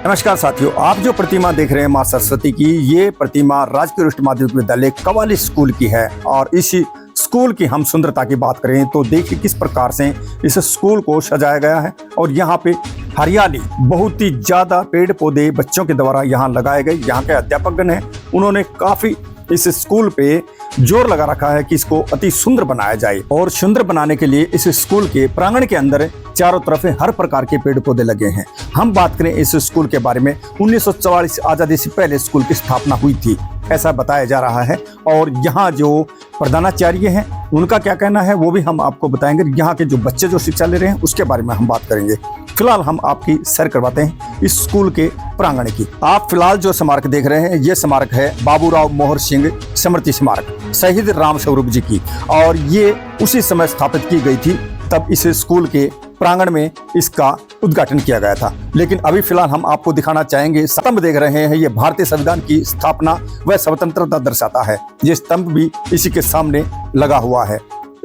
नमस्कार साथियों, आप जो प्रतिमा देख रहे हैं मां सरस्वती की, ये प्रतिमा राजकीय वरिष्ठ माध्यमिक विद्यालय कवाली स्कूल की है। और इसी स्कूल की हम सुंदरता की बात करें तो देखिए किस प्रकार से इस स्कूल को सजाया गया है। और यहाँ पे हरियाली, बहुत ही ज्यादा पेड़ पौधे बच्चों के द्वारा यहाँ लगाए गए। यहाँ के अध्यापकगण हैं, उन्होंने काफी इस स्कूल पे जोर लगा रखा है कि इसको अति सुंदर बनाया जाए। और सुंदर बनाने के लिए इस स्कूल के प्रांगण के अंदर चारों तरफ हर प्रकार के पेड़ पौधे लगे हैं। हम बात करें इस स्कूल के बारे में, 1944 आजादी से पहले स्कूल की स्थापना हुई थी, ऐसा बताया जा रहा है। और यहाँ जो प्रधानाचार्य हैं उनका क्या कहना है वो भी हम आपको बताएंगे। यहाँ के जो बच्चे जो शिक्षा ले रहे हैं उसके बारे में हम बात करेंगे। फिलहाल हम आपकी सैर करवाते हैं इस स्कूल के प्रांगण की। आप फिलहाल जो स्मारक देख रहे हैं ये स्मारक है बाबूराव मोहर सिंह स्मृति स्मारक, शहीद राम स्वरूप जी की। और ये उसी समय स्थापित की गई थी, तब इस स्कूल के प्रांगण में इसका उद्घाटन किया गया था। लेकिन अभी फिलहाल हम आपको दिखाना चाहेंगे, स्तंभ देख रहे हैं, ये भारतीय संविधान की स्थापना व स्वतंत्रता दर्शाता है। ये स्तंभ भी इसी के सामने लगा हुआ है।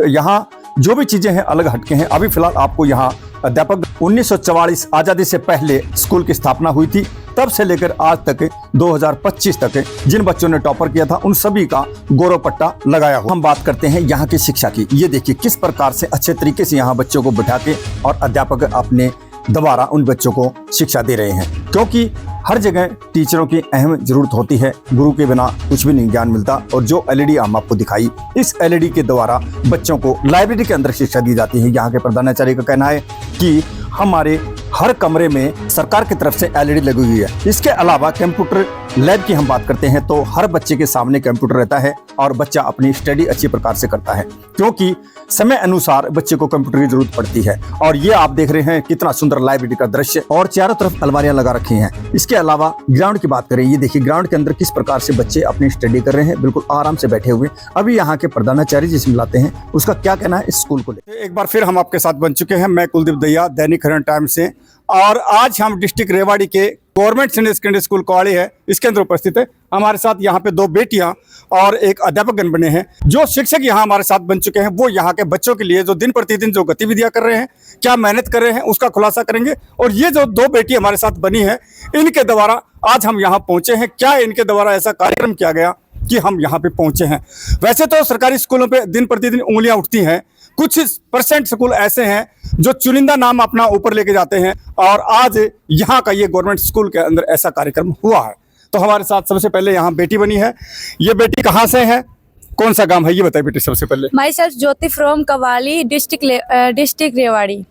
यहाँ जो भी चीजें हैं अलग हटके हैं। अभी फिलहाल आपको यहाँ अध्यापक 1944 आजादी से पहले स्कूल की स्थापना हुई थी, तब से लेकर आज तक 2025 तक जिन बच्चों ने टॉपर किया था उन सभी का गौरव पट्टा लगाया हुआ। हम बात करते हैं यहाँ की शिक्षा की। ये देखिए किस प्रकार से अच्छे तरीके से यहाँ बच्चों को बिठा के और अध्यापक अपने द्वारा उन बच्चों को शिक्षा दे रहे हैं। क्योंकि हर जगह टीचरों की अहम जरूरत होती है, गुरु के बिना कुछ भी नहीं ज्ञान मिलता। और जो एलईडी हम आपको दिखाई, इस एलईडी के द्वारा बच्चों को लाइब्रेरी के अंदर शिक्षा दी जाती है। यहाँ के प्रधानाचार्य का कहना है कि हमारे हर कमरे में सरकार की तरफ से एलईडी लगी हुई है। इसके अलावा कंप्यूटर लैब की हम बात करते हैं तो हर बच्चे के सामने कंप्यूटर रहता है और बच्चा अपनी स्टडी अच्छी प्रकार से करता है, क्योंकि समय अनुसार बच्चे को कंप्यूटर की जरूरत पड़ती है। और ये आप देख रहे हैं कितना सुंदर लाइब्रेरी का दृश्य, और चारों तरफ अलमारियां लगा रखी हैं। इसके अलावा ग्राउंड की बात करें, ये देखिए ग्राउंड के अंदर किस प्रकार से बच्चे अपनी स्टडी कर रहे हैं, बिल्कुल आराम से बैठे हुए। अभी यहाँ के प्रधानाचार्य जी से मिलाते हैं, उसका क्या कहना है इस स्कूल को लेकर। एक बार फिर हम आपके साथ बन चुके हैं, मैं कुलदीप दहिया, दैनिक हरियाणा टाइम्स से। और आज हम डिस्ट्रिक्ट रेवाड़ी के government senior secondary school qawwali है, इसके अंदर उपस्थित है। हमारे साथ यहाँ पे 2 बेटियां और एक अध्यापकगण बने हैं। जो शिक्षक यहाँ हमारे साथ बन चुके हैं वो यहाँ के बच्चों के लिए जो दिन प्रतिदिन जो गतिविधियां कर रहे हैं, क्या मेहनत कर रहे हैं, उसका खुलासा करेंगे। और ये जो 2 बेटी हमारे साथ बनी है, इनके द्वारा आज हम यहाँ पहुंचे हैं। क्या इनके द्वारा ऐसा कार्यक्रम किया गया कि हम यहाँ पे पहुंचे हैं। वैसे तो सरकारी स्कूलों पे दिन प्रतिदिन उंगलियां उठती हैं, कुछ % स्कूल ऐसे हैं जो चुनिंदा नाम अपना ऊपर लेके जाते हैं, और आज यहाँ का ये गवर्नमेंट स्कूल के अंदर ऐसा कार्यक्रम हुआ है। तो हमारे साथ सबसे पहले यहाँ बेटी बनी है। ये बेटी कहाँ से है, कौन सा गांव है, ये बताइए बेटी सबसे पहले। My self Jyoti from qawwali district Rewari.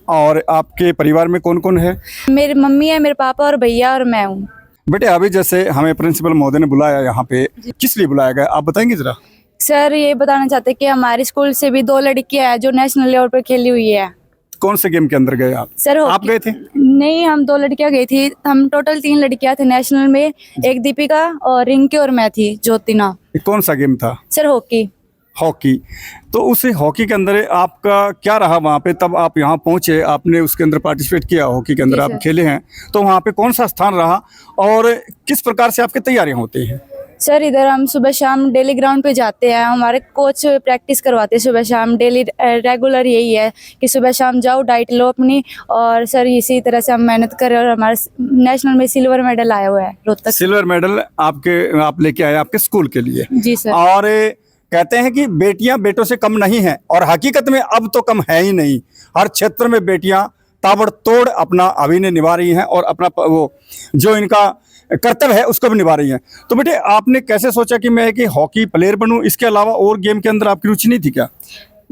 और आपके परिवार में कौन कौन है? मेरी मम्मी है, मेरे पापा और भैया और मैं हूँ। बेटे अभी जैसे हमें प्रिंसिपल महोदय ने बुलाया यहाँ पे, किस लिए बुलाया गया आप बताएंगे जरा। सर ये बताना चाहते हैं कि हमारे स्कूल से भी 2 लड़कियां हैं जो नेशनल लेवल पर खेली हुई है। कौन से गेम के अंदर गए आप? सर आप गए थे? नहीं, हम 2 लड़कियां गई थी। हम टोटल 3 लड़कियां थे नेशनल में, एक दीपिका और रिंकी और मैं थी ज्योतिना। कौन सा गेम था? Sir hockey. हॉकी। तो उस हॉकी के अंदर आपका क्या रहा वहाँ पे, तब आप यहाँ पहुँचे, आपने उसके अंदर पार्टिसिपेट किया, हॉकी के अंदर आप खेले हैं, तो वहाँ पे कौन सा स्थान रहा और किस प्रकार से आपकी तैयारियाँ होती हैं? सर इधर हम सुबह शाम डेली ग्राउंड पे जाते हैं, हमारे कोच प्रैक्टिस करवाते हैं सुबह शाम डेली। रेगुलर यही है कि सुबह शाम जाओ, डाइट लो अपनी, और सर इसी तरह से हम मेहनत करें। और हमारे नेशनल में सिल्वर मेडल आया हुआ है रोहतक। सिल्वर मेडल आप लेके आए आपके स्कूल के लिए? जी सर। और कहते हैं कि बेटियां बेटों से कम नहीं है, और हकीकत में अब तो कम है ही नहीं। हर क्षेत्र में बेटियां ताबड़तोड़ अपना अभिनय निभा रही हैं और अपना वो जो इनका कर्तव्य है उसको भी निभा रही हैं। तो बेटे आपने कैसे सोचा कि मैं कि हॉकी प्लेयर बनूं, इसके अलावा और गेम के अंदर आपकी रुचि नहीं थी क्या?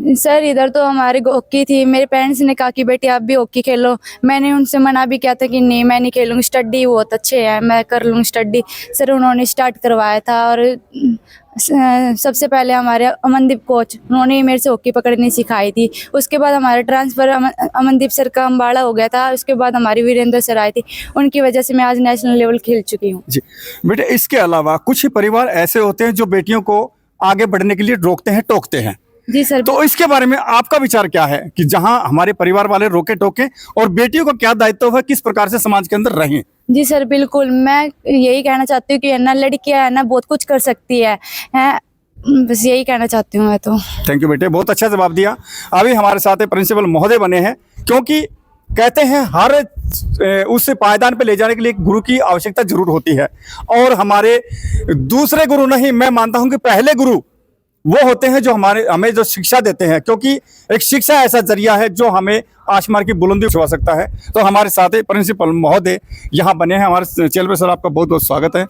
सर इधर तो हमारी हॉकी थी। मेरे पेरेंट्स ने कहा कि बेटी आप भी हॉकी खेलो। मैंने उनसे मना भी किया था कि नहीं मैं नहीं खेलूँगी, स्टडी बहुत अच्छे है, मैं कर लूँगी स्टडी। सर उन्होंने स्टार्ट करवाया था, और सबसे पहले हमारे अमनदीप कोच, उन्होंने ही मेरे से हॉकी पकड़नी सिखाई थी। उसके बाद हमारा ट्रांसफ़र अमनदीप सर का अम्बाड़ा हो गया था। उसके बाद हमारी वीरेंद्र सर आई थी, उनकी वजह से मैं आज नेशनल लेवल खेल चुकी हूँ। जी बेटे, इसके अलावा कुछ ही परिवार ऐसे होते हैं जो बेटियों को आगे बढ़ने के लिए रोकते हैं, टोकते हैं। जी सर। तो इसके बारे में आपका विचार क्या है कि जहां हमारे परिवार वाले रोके टोके, और बेटियों का क्या दायित्व है, किस प्रकार से समाज के अंदर रहें? जी सर बिल्कुल, मैं यही कहना चाहती हूँ कि है ना, लड़कियां है ना बहुत कुछ कर सकती है। बस यही कहना चाहती हूँ मैं तो। थैंक यू बेटे, बहुत अच्छा जवाब दिया। अभी हमारे साथ प्रिंसिपल महोदय बने हैं, क्योंकि कहते हैं हर उस पायदान पे ले जाने के लिए एक गुरु की आवश्यकता जरूर होती है, और हमारे दूसरे गुरु नहीं, मैं मानता हूं कि पहले गुरु वो होते हैं जो हमें जो शिक्षा देते हैं, क्योंकि एक शिक्षा ऐसा जरिया है जो हमें आसमान की बुलंदी छुआ सकता है। तो हमारे साथ ही प्रिंसिपल महोदय यहाँ बने हैं हमारे चैनल पे। सर, आपका बहुत बहुत स्वागत है।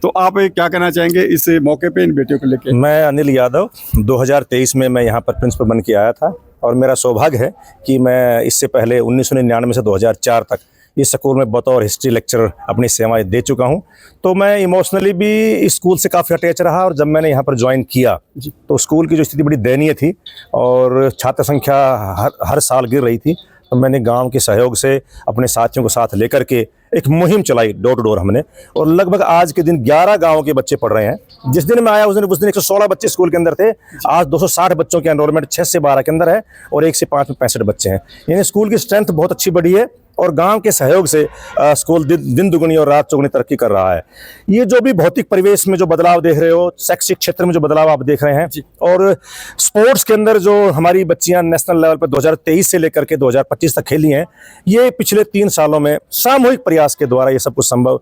तो आप क्या कहना चाहेंगे इस मौके पे इन बेटियों को लेकर? मैं अनिल यादव 2023 में मैं यहाँ पर प्रिंसिपल बन के आया था, और मेरा सौभाग्य है कि मैं इससे पहले 1999 से 2004 तक इस स्कूल में बतौर हिस्ट्री लेक्चरर अपनी सेवाएं दे चुका हूं। तो मैं इमोशनली भी इस स्कूल से काफ़ी अटैच रहा, और जब मैंने यहाँ पर ज्वाइन किया तो स्कूल की जो स्थिति बड़ी दयनीय थी और छात्र संख्या हर साल गिर रही थी। तो मैंने गांव के सहयोग से अपने साथियों को साथ लेकर के एक मुहिम चलाई डोर टू डोर हमने, और लगभग आज के दिन 11 गांवों के बच्चे पढ़ रहे हैं। जिस दिन मैं आया उस दिन 116 बच्चे स्कूल के अंदर थे। आज 260 बच्चों की एनरोलमेंट 6 से 12 के अंदर है, और 1 से 5 में 65 बच्चे हैं। यानी स्कूल की स्ट्रेंथ बहुत अच्छी बढ़ी है, और गांव के सहयोग से स्कूल दिन दुगुनी और रात चौगुनी तरक्की कर रहा है। ये जो भी भौतिक परिवेश में जो बदलाव देख रहे हो, शैक्षिक क्षेत्र में जो बदलाव आप देख रहे हैं, और स्पोर्ट्स के अंदर जो हमारी बच्चियां नेशनल लेवल पर 2023 से लेकर के 2025 तक खेली हैं, ये पिछले 3 सालों में सामूहिक प्रयास के द्वारा ये सब कुछ संभव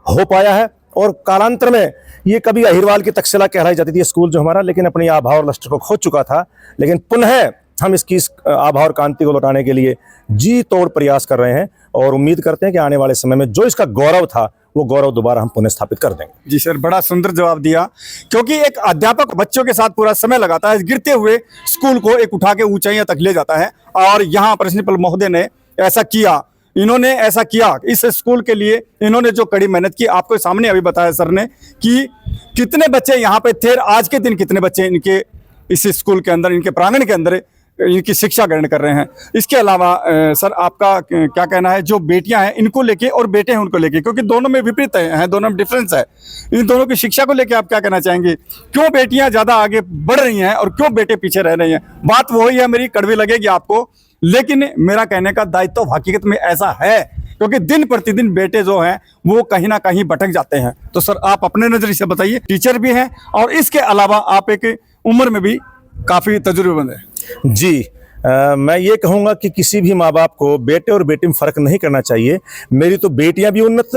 हो पाया है। और कालांतर में ये कभी अहिरवाल की तक्षशिला कहलाई जाती थी स्कूल जो हमारा, लेकिन अपनी आभा और लश्कर को खो चुका था। लेकिन पुनः हम इसकी आभा और कांति को लौटाने के लिए जी तोड़ प्रयास कर रहे हैं, और उम्मीद करते हैं कि आने वाले समय में जो इसका गौरव था वो गौरव दोबारा हम पुनः स्थापित कर देंगे। जी सर, बड़ा सुंदर जवाब दिया, क्योंकि एक अध्यापक बच्चों के साथ पूरा समय लगाता है, गिरते हुए स्कूल को एक उठा के ऊंचाइयां तक ले जाता है। और यहाँ प्रिंसिपल महोदय ने ऐसा किया, इन्होंने ऐसा किया इस स्कूल के लिए। इन्होंने जो कड़ी मेहनत की, आपको सामने अभी बताया सर ने कि कितने बच्चे यहाँ पे थे, आज के दिन कितने बच्चे इनके इस स्कूल के अंदर, इनके प्रांगण के अंदर इनकी शिक्षा ग्रहण कर रहे हैं। इसके अलावा सर, आपका क्या कहना है जो बेटियां हैं इनको लेके और बेटे हैं उनको लेके, क्योंकि दोनों में विपरीत है, दोनों में डिफरेंस है, इन दोनों की शिक्षा को लेके आप क्या कहना चाहेंगे? क्यों बेटियां ज्यादा आगे बढ़ रही हैं और क्यों बेटे पीछे रह रहे हैं? बात वही है, मेरी कड़वी लगेगी आपको, लेकिन मेरा कहने का दायित्व तो हकीकत में ऐसा है, क्योंकि दिन प्रतिदिन बेटे जो हैं वो कहीं ना कहीं भटक जाते हैं। तो सर, आप अपने नजरिए से बताइए, टीचर भी हैं और इसके अलावा आप एक उम्र में भी काफी तजुर्बेमंद है। जी, मैं ये कहूँगा कि किसी भी माँ बाप को बेटे और बेटी में फ़र्क नहीं करना चाहिए। मेरी तो बेटियां भी उन्नत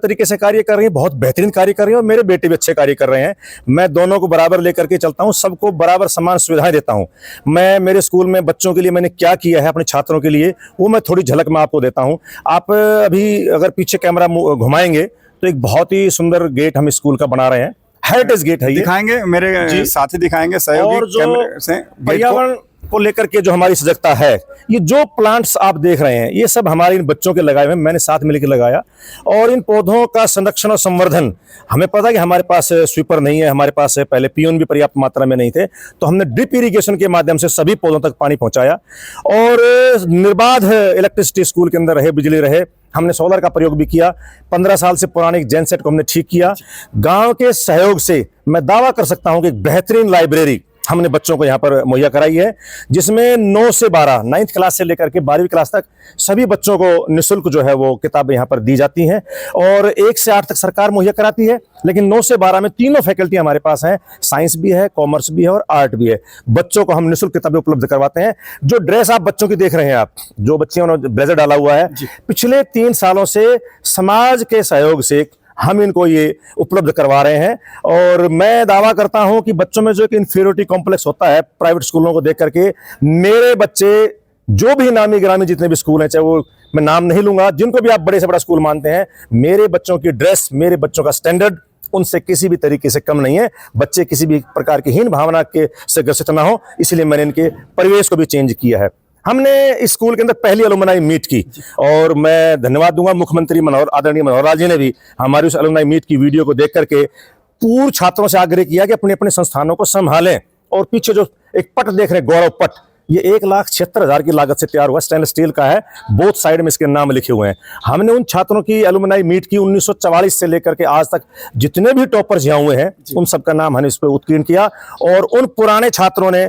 तरीके से कार्य कर रही हैं, बहुत बेहतरीन कार्य कर रही हैं, और मेरे बेटे भी अच्छे कार्य कर रहे हैं। मैं दोनों को बराबर लेकर के चलता हूँ, सबको बराबर समान सुविधाएं देता हूँ। मैं मेरे स्कूल में बच्चों के लिए मैंने क्या किया है अपने छात्रों के लिए, वो मैं थोड़ी झलक में आपको देता हूँ। आप अभी अगर पीछे कैमरा घुमाएंगे तो एक बहुत ही सुंदर गेट हम स्कूल का बना रहे हैं, हेरिटेज गेट है ये। दिखाएंगे, मेरे साथी दिखाएंगे सहयोगी। और जो पर्यावरण को लेकर के जो हमारी सजगता है, ये जो प्लांट्स आप देख रहे हैं, ये सब हमारे इन बच्चों के लगाए हुए हैं, मैंने साथ मिलकर लगाया। और इन पौधों का संरक्षण और संवर्धन, हमें पता है कि हमारे पास स्वीपर नहीं है, हमारे पास पहले पियून भी पर्याप्त मात्रा में नहीं थे, तो हमने ड्रिप इरिगेशन के माध्यम से सभी पौधों तक पानी पहुंचाया, और निर्बाध इलेक्ट्रिसिटी स्कूल के अंदर रहे, बिजली रहे। हमने सोलर का प्रयोग भी किया। 15 साल से पुराने एक जेनसेट को हमने ठीक किया। गांव के सहयोग से मैं दावा कर सकता हूं कि एक बेहतरीन लाइब्रेरी हमने बच्चों को यहाँ पर मुहैया कराई है, जिसमें 9 से 12 9th क्लास से लेकर के 12वीं क्लास तक सभी बच्चों को निःशुल्क जो है वो किताबें यहाँ पर दी जाती हैं, और 1 से 8 तक सरकार मुहैया कराती है। लेकिन 9 से 12 में तीनों फैकल्टी हमारे पास हैं, साइंस भी है, कॉमर्स भी है और आर्ट भी है। बच्चों को हम निःशुल्क किताबें उपलब्ध करवाते हैं। जो ड्रेस आप बच्चों की देख रहे हैं, आप जो बच्चियों ने ब्लेजर डाला हुआ है, पिछले 3 सालों से समाज के सहयोग से हम इनको ये उपलब्ध करवा रहे हैं। और मैं दावा करता हूं कि बच्चों में जो एक इंफीरियोरिटी कॉम्प्लेक्स होता है प्राइवेट स्कूलों को देख करके, मेरे बच्चे जो भी नामी गिरामी जितने भी स्कूल हैं, चाहे वो मैं नाम नहीं लूंगा, जिनको भी आप बड़े से बड़ा स्कूल मानते हैं, मेरे बच्चों की ड्रेस, मेरे बच्चों का स्टैंडर्ड उनसे किसी भी तरीके से कम नहीं है। बच्चे किसी भी प्रकार की हीन भावना के से ग्रसित ना हो, इसलिए मैंने इनके परिवेश को भी चेंज किया है। हमने स्कूल के अंदर पहली अलुमनाई मीट की, और मैं धन्यवाद दूंगा मुख्यमंत्री आदरणीय मनोहर लाल जी ने भी हमारी उस अलुमनाई मीट की वीडियो को देख करके पूर्व छात्रों से आग्रह किया कि अपने अपने संस्थानों को संभालें। और पीछे जो एक पट देख रहे हैं, गौरव पट, ये 1,76,000 की लागत से तैयार हुआ, स्टेनलेस स्टील का है, बोथ साइड में इसके नाम लिखे हुए हैं। हमने उन छात्रों की अलुमनाई मीट की 1944 से लेकर के आज तक जितने भी टॉपर्स यहाँ हुए हैं, उन सबका नाम हमने इस पर उत्कीर्ण किया, और उन पुराने छात्रों ने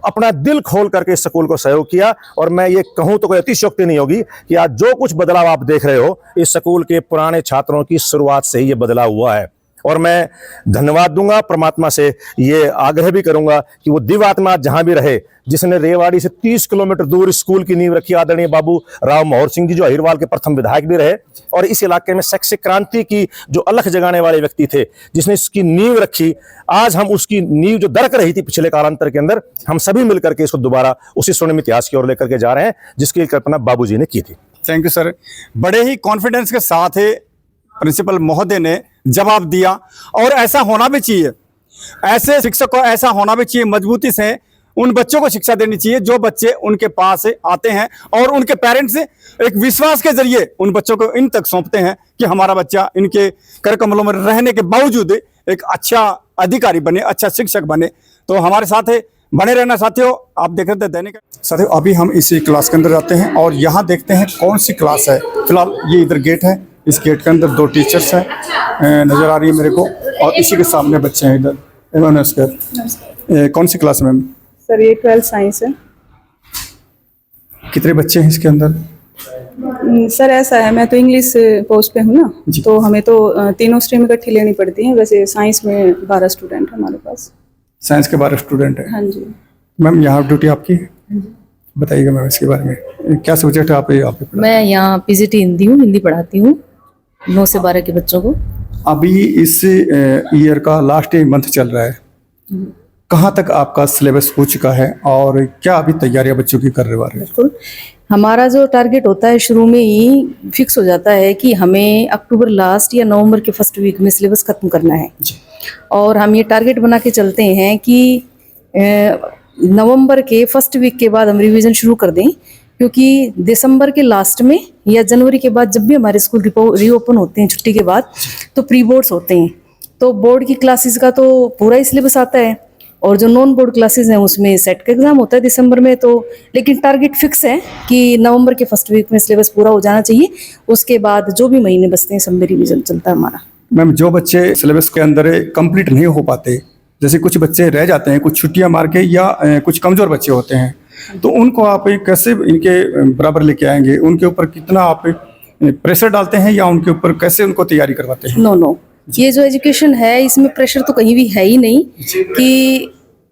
अपना दिल खोल करके इस स्कूल को सहयोग किया। और मैं ये कहूँ तो कोई अतिशयोक्ति नहीं होगी कि आज जो कुछ बदलाव आप देख रहे हो, इस स्कूल के पुराने छात्रों की शुरुआत से ही ये बदलाव हुआ है। और मैं धन्यवाद दूंगा परमात्मा से, ये आग्रह भी करूंगा कि वो दिव्य आत्मा जहां भी रहे, जिसने रेवाड़ी से 30 किलोमीटर दूर स्कूल की नींव रखी, आदरणीय बाबू राव मोहर सिंह जी, जो अहिरवाल के प्रथम विधायक भी रहे और इस इलाके में शैक्षिक क्रांति की जो अलख जगाने वाले व्यक्ति थे, जिसने इसकी नींव रखी। आज हम उसकी नींव जो दरक रही थी पिछले कालांतर के अंदर, हम सभी मिलकर के इसको दोबारा उसी स्वर्णिम इतिहास की ओर लेकर के जा रहे हैं जिसकी कल्पना बाबूजी ने की थी। Thank you sir. बड़े ही कॉन्फिडेंस के साथ प्रिंसिपल महोदय ने जवाब दिया, और ऐसा होना भी चाहिए। ऐसे शिक्षक को ऐसा होना भी चाहिए, मजबूती से उन बच्चों को शिक्षा देनी चाहिए जो बच्चे उनके पास आते हैं, और उनके पेरेंट्स एक विश्वास के जरिए उन बच्चों को इन तक सौंपते हैं कि हमारा बच्चा इनके कर कमलों में रहने के बावजूद एक अच्छा अधिकारी बने, अच्छा शिक्षक बने। तो हमारे साथ बने रहना साथियों। आप देख रहे थे दैनिक। साथियों, अभी हम इसी क्लास के अंदर जाते हैं और यहाँ देखते हैं कौन सी क्लास है। फिलहाल ये इधर गेट है, इस गेट के अंदर 2 टीचर्स हैं नजर आ रही है मेरे को, और इसी के सामने बच्चे हैं इधर। नमस्कार। कौन सी क्लास में? सर ये 12th साइंस है। कितने बच्चे हैं इसके अंदर? सर ऐसा है, मैं तो इंग्लिश पोस्ट पे हूँ ना, तो हमें तो तीनों स्ट्रीम इकट्ठी लेनी पड़ती है। वैसे साइंस में 12 स्टूडेंट है हमारे पास। साइंस के 12 स्टूडेंट है। हाँ जी मैम, यहाँ ड्यूटी आपकी है, बताइएगा मैम इसके बारे में। क्या सब्जेक्ट है आप पे? मैं यहाँ पीजीटी हिंदी हूँ, हिंदी पढ़ाती हूँ 9 से 12 के बच्चों को। अभी इस ईयर का लास्ट मंथ चल रहा है, कहाँ तक आपका सिलेबस हो चुका है और क्या अभी तैयारियां बच्चों की कर रहे हैं? बिल्कुल, हमारा जो टारगेट होता है शुरू में ही फिक्स हो जाता है कि हमें अक्टूबर लास्ट या नवंबर के फर्स्ट वीक में सिलेबस खत्म करना है। और हम ये टारगेट बना के चलते हैं कि नवंबर के फर्स्ट वीक के बाद हम रिवीजन शुरू कर दें, क्योंकि दिसंबर के लास्ट में या जनवरी के बाद जब भी हमारे स्कूल रीओपन होते हैं छुट्टी के बाद, तो प्री बोर्ड्स होते हैं, तो बोर्ड की क्लासेस का तो पूरा ही सिलेबस आता है, और जो नॉन बोर्ड क्लासेस हैं उसमें सेट का एग्जाम होता है दिसंबर में। तो लेकिन टारगेट फिक्स है कि नवंबर के फर्स्ट वीक में सिलेबस पूरा हो जाना चाहिए। उसके बाद जो भी महीने बचते हैं सब में रिवीजन चलता है हमारा। मैम, जो बच्चे सिलेबस के अंदर कंप्लीट नहीं हो पाते, जैसे कुछ बच्चे रह जाते हैं कुछ छुट्टियां मार के, या कुछ कमजोर बच्चे होते हैं, तो उनको आप कैसे इनके बराबर लेके आएंगे? उनके ऊपर कितना आप प्रेशर डालते हैं, या उनके ऊपर कैसे उनको तैयारी करवाते हैं? नो, ये जो एजुकेशन है इसमें प्रेशर तो कहीं भी है ही नहीं कि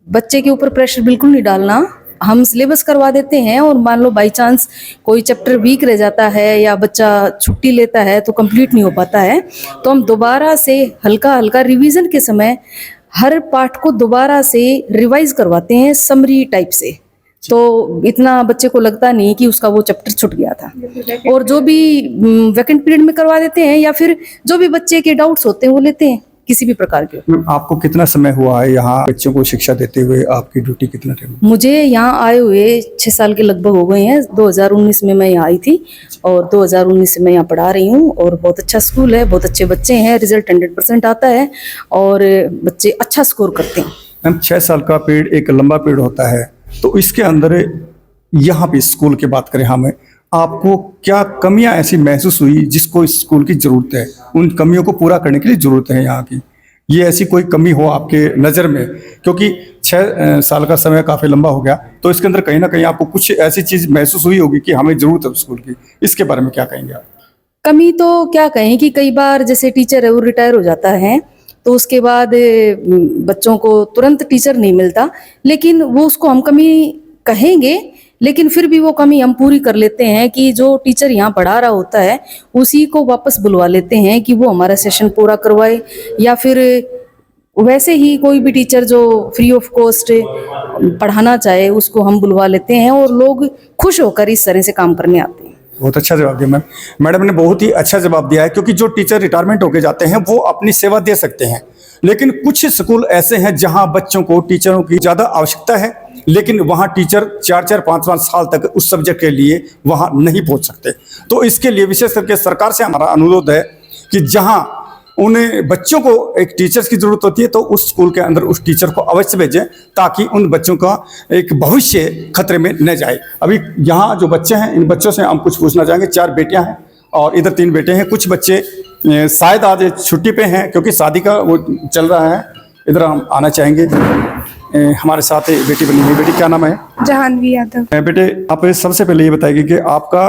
बच्चे के ऊपर प्रेशर बिल्कुल नहीं डालना। हम सिलेबस करवा देते हैं, और मान लो बाई चांस कोई चैप्टर वीक रह जाता है या बच्चा छुट्टी लेता है तो कंप्लीट नहीं हो पाता है, तो हम दोबारा से हल्का हल्का रिवीजन के समय हर पार्ट को दोबारा से रिवाइज करवाते हैं समरी टाइप से, तो इतना बच्चे को लगता नहीं कि उसका वो चैप्टर छूट गया था। और जो भी वैकेंट पीरियड में करवा देते हैं, या फिर जो भी बच्चे के डाउट्स होते हैं वो लेते हैं किसी भी प्रकार के। आपको कितना समय हुआ है यहाँ बच्चों को शिक्षा देते हुए? आपकी ड्यूटी कितना टाइम? मुझे यहाँ आए हुए 6 साल के लगभग हो गए हैं। 2019 में मैं यहाँ आई थी, और 2019 से मैं यहाँ पढ़ा रही हूँ, और बहुत अच्छा स्कूल है, बहुत अच्छे बच्चे हैं, रिजल्ट 100% आता है, और बच्चे अच्छा स्कोर करते हैं। मैम, 6 साल का पीरियड एक लंबा पीरियड होता है, तो इसके अंदर यहाँ पे स्कूल की बात करें हमें, आपको क्या कमियां ऐसी महसूस हुई जिसको इस स्कूल की जरूरत है, उन कमियों को पूरा करने के लिए जरूरत है यहाँ की? ये ऐसी कोई कमी हो आपके नज़र में? क्योंकि 6 साल का समय काफ़ी लंबा हो गया, तो इसके अंदर कहीं ना कहीं आपको कुछ ऐसी चीज़ महसूस हुई होगी कि हमें ज़रूरत है स्कूल की। इसके बारे में क्या कहेंगे आप? कमी तो क्या कहें कि कई बार जैसे टीचर है वो रिटायर हो जाता है, तो उसके बाद बच्चों को तुरंत टीचर नहीं मिलता, लेकिन वो उसको हम कमी कहेंगे, लेकिन फिर भी वो कमी हम पूरी कर लेते हैं कि जो टीचर यहाँ पढ़ा रहा होता है उसी को वापस बुलवा लेते हैं कि वो हमारा सेशन पूरा करवाए, या फिर वैसे ही कोई भी टीचर जो फ्री ऑफ कॉस्ट पढ़ाना चाहे उसको हम बुलवा लेते हैं, और लोग खुश होकर इस तरह से काम करने आते हैं। बहुत अच्छा जवाब दिया मैम। मैडम ने बहुत ही अच्छा जवाब दिया है, क्योंकि जो टीचर रिटायरमेंट होके जाते हैं वो अपनी सेवा दे सकते हैं, लेकिन कुछ स्कूल ऐसे हैं जहां बच्चों को टीचरों की ज़्यादा आवश्यकता है, लेकिन वहां टीचर 4-4, 5-5 साल तक उस सब्जेक्ट के लिए वहां नहीं पहुंच सकते। तो इसके लिए विशेष करके सरकार से हमारा अनुरोध है कि जहां उन बच्चों को एक टीचर्स की जरूरत होती है, तो उस स्कूल के अंदर उस टीचर को अवश्य भेजें, ताकि उन बच्चों का एक भविष्य खतरे में न जाए। अभी यहाँ जो बच्चे हैं, इन बच्चों से हम कुछ पूछना चाहेंगे। 4 बेटियां हैं और इधर 3 बेटे हैं। कुछ बच्चे शायद आज छुट्टी पे हैं क्योंकि शादी का वो चल रहा है। इधर हम आना चाहेंगे। हमारे साथ बेटी बनी हुई। बेटी क्या नाम है? जहानवी यादव। बेटे, आप सबसे पहले ये बताइए कि आपका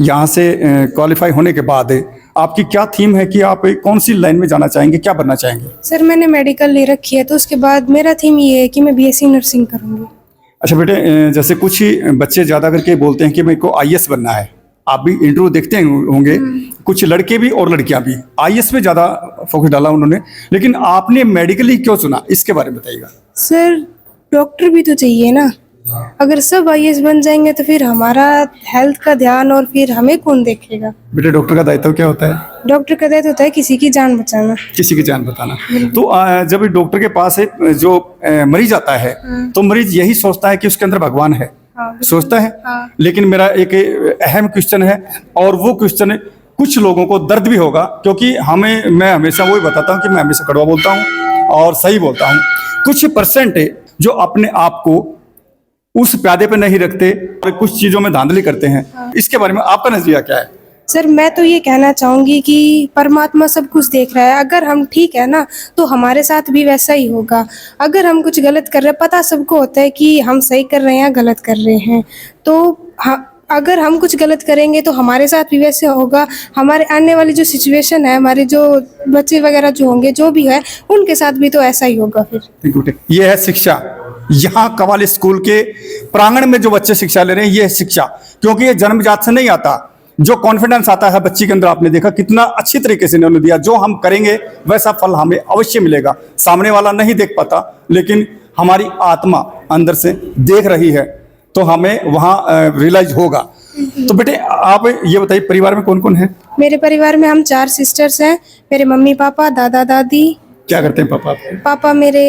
यहाँ से क्वालिफाई होने के बाद आपकी क्या थीम है कि आप कौन सी लाइन में जाना चाहेंगे, क्या बनना चाहेंगे? सर मैंने मेडिकल ले रखी है, तो उसके बाद मेरा थीम ये है कि मैं बीएससी नर्सिंग करूँगी। अच्छा बेटे, जैसे कुछ ही बच्चे ज़्यादा करके बोलते हैं कि मेरे को आईएएस बनना है। आप भी इंटरव्यू देखते होंगे, कुछ लड़के भी और लड़कियां भी आईएएस पे ज़्यादा फोकस डाला उन्होंने, लेकिन आपने मेडिकल ही क्यों चुना, इसके बारे में बताइएगा। सर डॉक्टर भी तो चाहिए ना, अगर सब आईएएस बन जाएंगे तो फिर हमारा हेल्थ का ध्यान और फिर हमें कौन देखेगा। बेटे डॉक्टर का दायित्व क्या होता है? डॉक्टर का दायित्व होता है किसी की जान बचाना। किसी की जान बताना। तो जब डॉक्टर के पास जो मरीज आता है तो मरीज यही सोचता है कि उसके अंदर भगवान है, सोचता है। लेकिन मेरा एक अहम क्वेश्चन है, और वो क्वेश्चन कुछ लोगों को दर्द भी होगा, क्योंकि मैं हमेशा वही बताता हूँ कि मैं हमेशा कड़वा बोलता हूँ और सही बोलता हूँ। कुछ परसेंट जो अपने आप को उस प्यादे पे नहीं रखते और कुछ चीजों में धांधली करते हैं, इसके बारे में आपका नजरिया क्या है? सर मैं तो ये कहना चाहूंगी कि परमात्मा सब कुछ देख रहा है। अगर हम ठीक है ना तो हमारे साथ भी वैसा ही होगा। अगर हम कुछ गलत कर रहे हैं, पता सबको होता है कि हम सही कर रहे हैं या गलत कर रहे हैं, तो अगर हम कुछ गलत करेंगे तो हमारे साथ भी वैसे होगा। हमारे आने वाली जो सिचुएशन है, हमारे जो बच्चे वगैरह जो होंगे, जो भी है, उनके साथ भी तो ऐसा ही होगा फिर। ये है शिक्षा। यहाँ कवाली स्कूल के प्रांगण में जो बच्चे शिक्षा ले रहे हैं, ये है शिक्षा, क्योंकि ये जन्मजात से नहीं आता। जो कॉन्फिडेंस आता है बच्ची के अंदर, आपने देखा कितना अच्छी तरीके से इन्होंने दिया। जो हम करेंगे वैसा फल हमें अवश्य मिलेगा। सामने वाला नहीं देख पाता, लेकिन हमारी आत्मा अंदर से देख रही है, तो हमें वहाँ रियलाइज होगा। तो बेटे आप ये बताइए, परिवार में कौन कौन है? मेरे परिवार में हम 4 सिस्टर्स हैं। मेरे मम्मी पापा, दादा दादी। क्या करते हैं पापा? पापा मेरे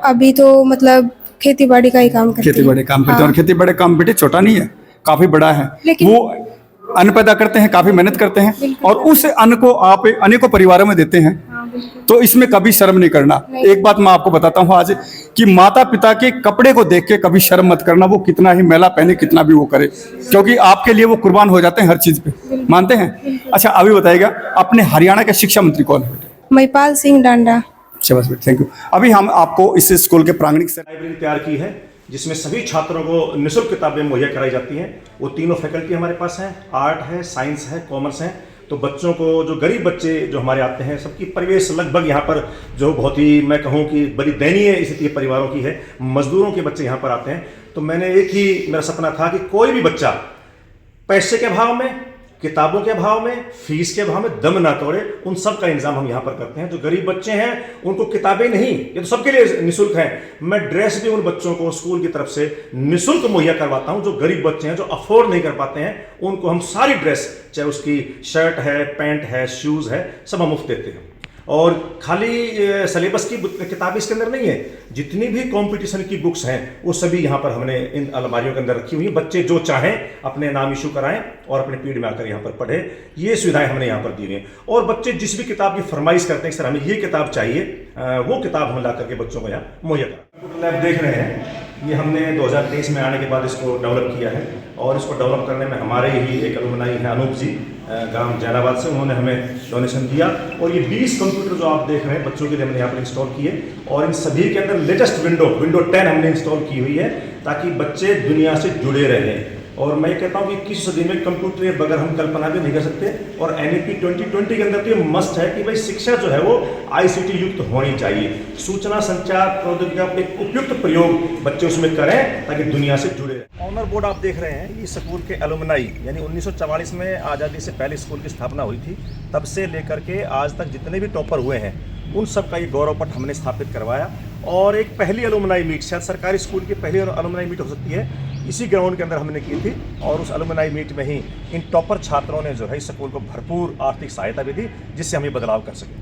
अभी तो मतलब खेती बाड़ी का ही काम करते हैं। खेती बाड़ी काम करते हैं। और खेती बाड़ी काम बेटे छोटा नहीं है, काफी बड़ा है। लेकिन वो अन्न पैदा करते हैं, काफी मेहनत करते हैं, और उस अन्न को आप अनेकों परिवारों में देते हैं। तो इसमें कभी शर्म नहीं करना। एक बात मैं आपको बताता हूँ आज, कि माता पिता के कपड़े को देख के कभी शर्म मत करना, वो कितना ही मैला पहने, कितना भी वो करे, क्योंकि आपके लिए वो कुर्बान हो जाते हैं हर चीज पे। मानते हैं? अच्छा अभी बताइएगा, अपने हरियाणा के शिक्षा मंत्री कौन है? महिपाल सिंह डांडा। शाबाश बेटे, थैंक यू। अभी हम आपको इस स्कूल के प्रांगणिक से लाइब्रेरी तैयार की है, जिसमें सभी छात्रों को निःशुल्क किताबें मुहैया कराई जाती हैं। वो तीनों फैकल्टी हमारे पास हैं, आर्ट है, साइंस है, कॉमर्स है। तो बच्चों को, जो गरीब बच्चे जो हमारे आते हैं, सबकी परिवेश लगभग यहाँ पर जो बहुत ही, मैं कहूँ कि बड़ी दयनीय स्थिति परिवारों की है। मजदूरों के बच्चे यहाँ पर आते हैं। तो मैंने एक ही मेरा सपना था कि कोई भी बच्चा पैसे के अभाव में, किताबों के अभाव में, फीस के अभाव में दम ना तोड़े। उन सब का इंतजाम हम यहाँ पर करते हैं। जो गरीब बच्चे हैं उनको किताबें नहीं, ये तो सबके लिए निःशुल्क है। मैं ड्रेस भी उन बच्चों को स्कूल की तरफ से निःशुल्क मुहैया करवाता हूँ। जो गरीब बच्चे हैं, जो अफोर्ड नहीं कर पाते हैं, उनको हम सारी ड्रेस, चाहे उसकी शर्ट है, पैंट है, शूज है, सब हम मुफ्त देते हैं। और खाली सिलेबस की किताबें इसके अंदर नहीं है, जितनी भी कंपटीशन की बुक्स हैं वो सभी यहाँ पर हमने इन अलमारियों के अंदर रखी हुई हैं। बच्चे जो चाहें अपने नाम इशू कराएं और अपने पीरियड में आकर यहाँ पर पढ़ें, ये सुविधाएं हमने यहाँ पर दी हुई हैं। और बच्चे जिस भी किताब की फरमाइश करते हैं, सर हमें ये किताब चाहिए, वो किताब हम ला करके बच्चों को यहाँ मुहैया करें। लैब देख रहे हैं, ये हमने 2023 में आने के बाद इसको डेवलप किया है, और इसको डेवलप करने में हमारे ही एक अलुमनाई हैं, अनूप जी, ग्राम जैनाबाद से, उन्होंने हमें डोनेशन दिया। और ये 20 कंप्यूटर जो आप देख रहे हैं बच्चों के लिए हमने यहाँ पर इंस्टॉल किए, और इन सभी के अंदर लेटेस्ट विंडो 10 हमने इंस्टॉल की हुई है, ताकि बच्चे दुनिया से जुड़े रहें। और मैं कहता हूँ कि 21 सदी में कंप्यूटर के बगैर हम कल्पना भी नहीं कर सकते। और NEP 2020 के अंदर तो ये मस्ट है कि भाई शिक्षा जो है वो ICT युक्त होनी चाहिए। सूचना संचार प्रौद्योगिकी का एक उपयुक्त प्रयोग बच्चे उसमें करें, ताकि दुनिया से जुड़े रहें। ऑनर बोर्ड आप देख रहे हैं, ये स्कूल के एलुमनाई, यानी 1944 में आज़ादी से पहले स्कूल की स्थापना हुई थी, तब से लेकर के आज तक जितने भी टॉपर हुए हैं, उन सब का ये गौरव पट हमने स्थापित करवाया। और एक पहली अलुमनाई मीट, शायद सरकारी स्कूल की पहली अलुमनाई मीट हो सकती है, इसी ग्राउंड के अंदर हमने की थी। और उस अलुमनाई मीट में ही इन टॉपर छात्रों ने जो है इस स्कूल को भरपूर आर्थिक सहायता भी दी, जिससे हम ये बदलाव कर सकें।